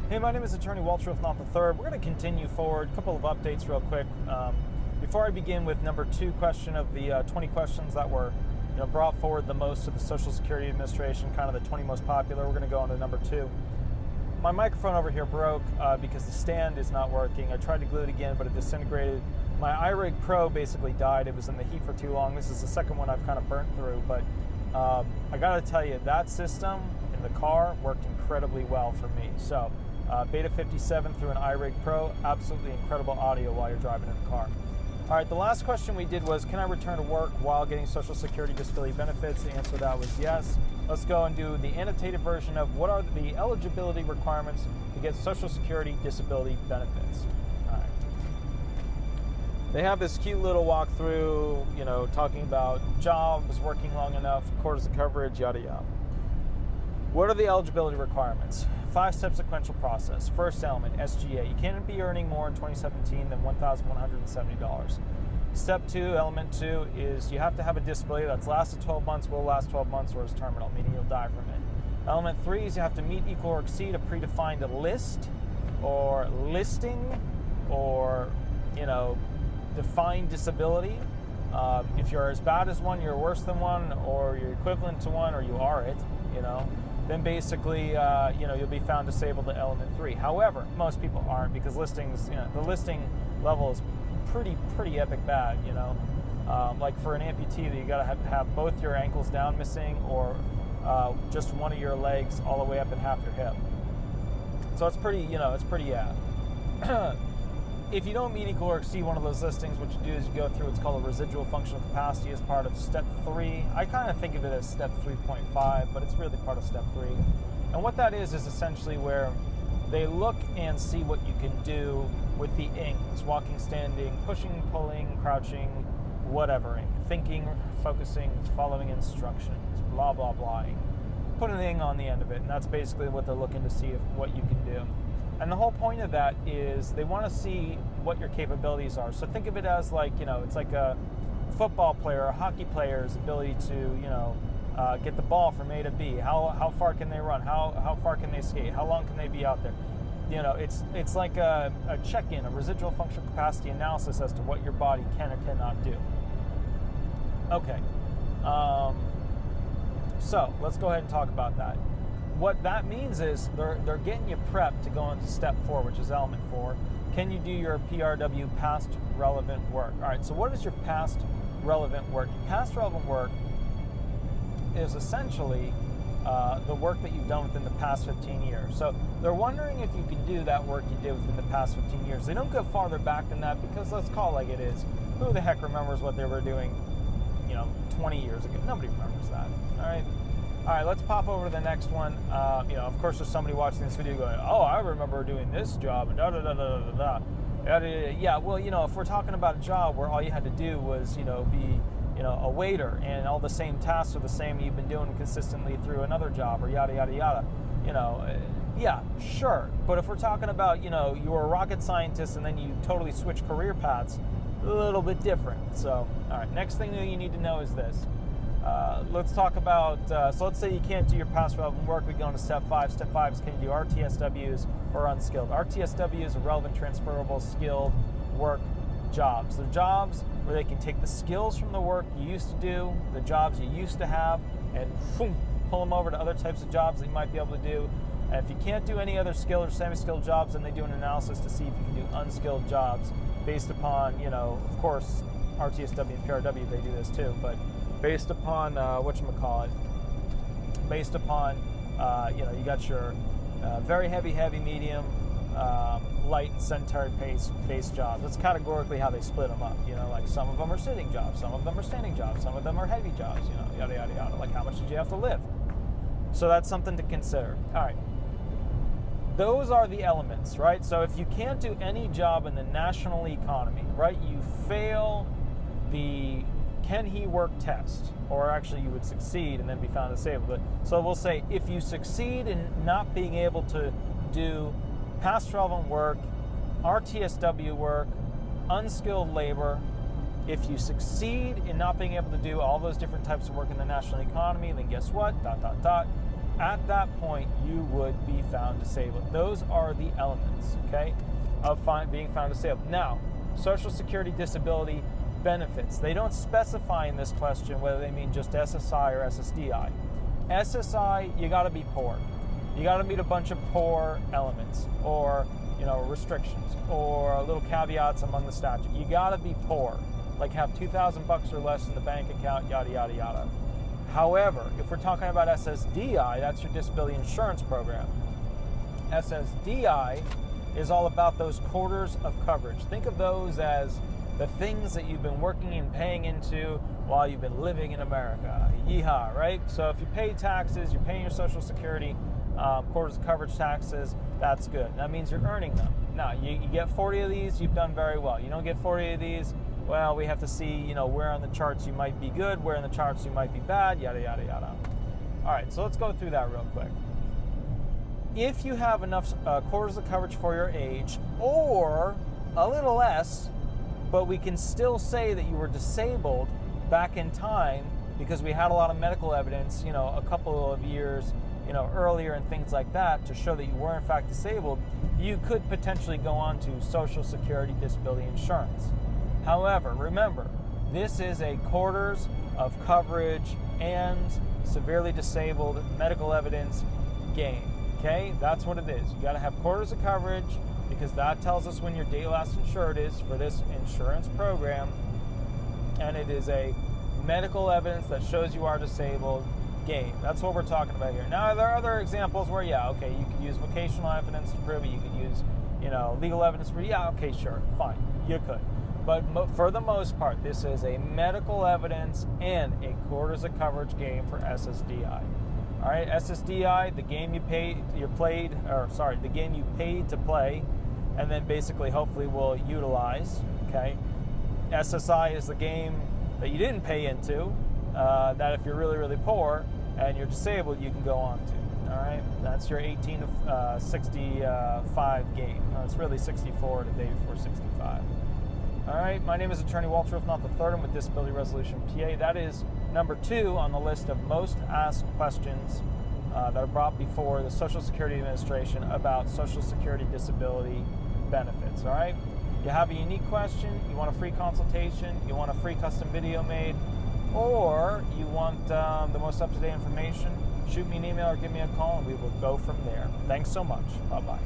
Hey, my name is Attorney Walter Rudolph Hnot III. We're going to continue forward. A couple of updates real quick. Before I begin with number 2 question of the 20 questions that were brought forward the most to the Social Security Administration, kind of the 20 most popular, we're going to go on to number 2. My microphone over here broke because the stand is not working. I tried to glue it again, but it disintegrated. My iRig Pro basically died. It was in the heat for too long. This is the second one I've kind of burnt through, but I got to tell you, that system in the car worked incredibly well for me. So Beta 57 through an iRig Pro, absolutely incredible audio while you're driving in the car. All right, the last question we did was, can I return to work while getting Social Security disability benefits? The answer to that was yes. Let's go and do the annotated version of what are the eligibility requirements to get Social Security disability benefits. All right. They have this cute little walkthrough, talking about jobs, working long enough, quarters of coverage, yada yada. What are the eligibility requirements? 5-step sequential process. First element, SGA. You can't be earning more in 2017 than $1,170. Step 2, element 2, is you have to have a disability that's lasted 12 months, will last 12 months, or is terminal, meaning you'll die from it. Element 3 is you have to meet, equal, or exceed a predefined list, or listing, or, defined disability. If you're as bad as one, you're worse than one, or you're equivalent to one, or you are it, then basically, you'll be found disabled at element 3. However, most people aren't, because listings, the listing level is pretty epic bad, like for an amputee, you got to have both your ankles down missing, or just one of your legs all the way up and half your hip. So it's pretty, If you don't meet, equal, or exceed one of those listings, what you do is you go through what's called a residual functional capacity as part of step 3. I kind of think of it as step 3.5, but it's really part of step 3. And what that is essentially where they look and see what you can do with the ings: walking, standing, pushing, pulling, crouching, whatever. Thinking, focusing, following instructions, blah, blah, blah. Put an ing on the end of it, and that's basically what they're looking to see what you can do. And the whole point of that is they want to see what your capabilities are. So think of it as like, it's like a football player, a hockey player's ability to, get the ball from A to B. How far can they run? How far can they skate? How long can they be out there? It's like a check-in, a residual functional capacity analysis as to what your body can or cannot do. Okay. So let's go ahead and talk about that. What that means is they're getting you prepped to go into step 4, which is element 4. Can you do your PRW, past relevant work? All right, so what is your past relevant work? Past relevant work is essentially the work that you've done within the past 15 years. So they're wondering if you can do that work you did within the past 15 years. They don't go farther back than that because, let's call it like it is, who the heck remembers what they were doing 20 years ago? Nobody remembers that, all right? All right, let's pop over to the next one. Of course, there's somebody watching this video going, "Oh, I remember doing this job," and da-da-da-da-da-da. Yeah, well, if we're talking about a job where all you had to do was, be, a waiter, and all the same tasks are the same you've been doing consistently through another job, or yada, yada, yada, yeah, sure. But if we're talking about, you were a rocket scientist and then you totally switch career paths, a little bit different. So, all right, next thing that you need to know is this. Let's talk about, so let's say you can't do your past relevant work. We go into step 5. Step 5 is, can you do RTSWs or unskilled? RTSWs are relevant, transferable, skilled work jobs. They're jobs where they can take the skills from the work you used to do, the jobs you used to have, and pull them over to other types of jobs that you might be able to do. And if you can't do any other skilled or semi-skilled jobs, then they do an analysis to see if you can do unskilled jobs based upon, of course, RTSW and PRW, they do this too, but based upon based upon you got your very heavy, medium, light, and sedentary pace jobs. That's categorically how they split them up. Like some of them are sitting jobs, some of them are standing jobs, some of them are heavy jobs. Yada yada yada. Like how much did you have to lift? So that's something to consider. All right. Those are the elements, right? So if you can't do any job in the national economy, right, you fail the can he work test, or actually you would succeed and then be found disabled. So we'll say if you succeed in not being able to do past relevant work, RTSW work, unskilled labor, if you succeed in not being able to do all those different types of work in the national economy, then guess what? at that point, you would be found disabled. Those are the elements, okay, of being found disabled. Now, Social Security disability benefits. They don't specify in this question whether they mean just SSI or SSDI. SSI, you got to be poor. You got to meet a bunch of poor elements or, restrictions or little caveats among the statute. You got to be poor, like have $2,000 or less in the bank account, yada, yada, yada. However, if we're talking about SSDI, that's your disability insurance program. SSDI is all about those quarters of coverage. Think of those as the things that you've been working and paying into while you've been living in America. Yeehaw, right? So if you pay taxes, you're paying your Social Security, quarters of coverage taxes, that's good. That means you're earning them. Now, you get 40 of these, you've done very well. You don't get 40 of these, well, we have to see, where on the charts you might be good, where in the charts you might be bad, yada, yada, yada. All right, so let's go through that real quick. If you have enough quarters of coverage for your age, or a little less, but we can still say that you were disabled back in time because we had a lot of medical evidence, a couple of years, earlier and things like that to show that you were in fact disabled, you could potentially go on to Social Security disability insurance. However, remember, this is a quarters of coverage and severely disabled medical evidence game. Okay, that's what it is. You got to have quarters of coverage because that tells us when your date last insured is for this insurance program, and it is a medical evidence that shows you are disabled game. That's what we're talking about here. Now, there are other examples where, you could use vocational evidence to prove it. You could use, legal evidence for, okay, sure, fine, you could. But for the most part, this is a medical evidence and a quarters of coverage game for SSDI. All right, SSDI, the game the game you paid to play, and then basically hopefully will utilize. Okay, SSI is the game that you didn't pay into, that if you're really, really poor and you're disabled, you can go on to. All right, that's your 18 to 65 game. It's really 64 the day before 65. All right, my name is Attorney Walter Hnot III. I'm with Disability Resolution PA. That is number 2 on the list of most asked questions that are brought before the Social Security Administration about Social Security disability benefits. All right, you have a unique question, you want a free consultation, you want a free custom video made, or you want the most up-to-date information, shoot me an email or give me a call and we will go from there. Thanks so much. Bye-bye.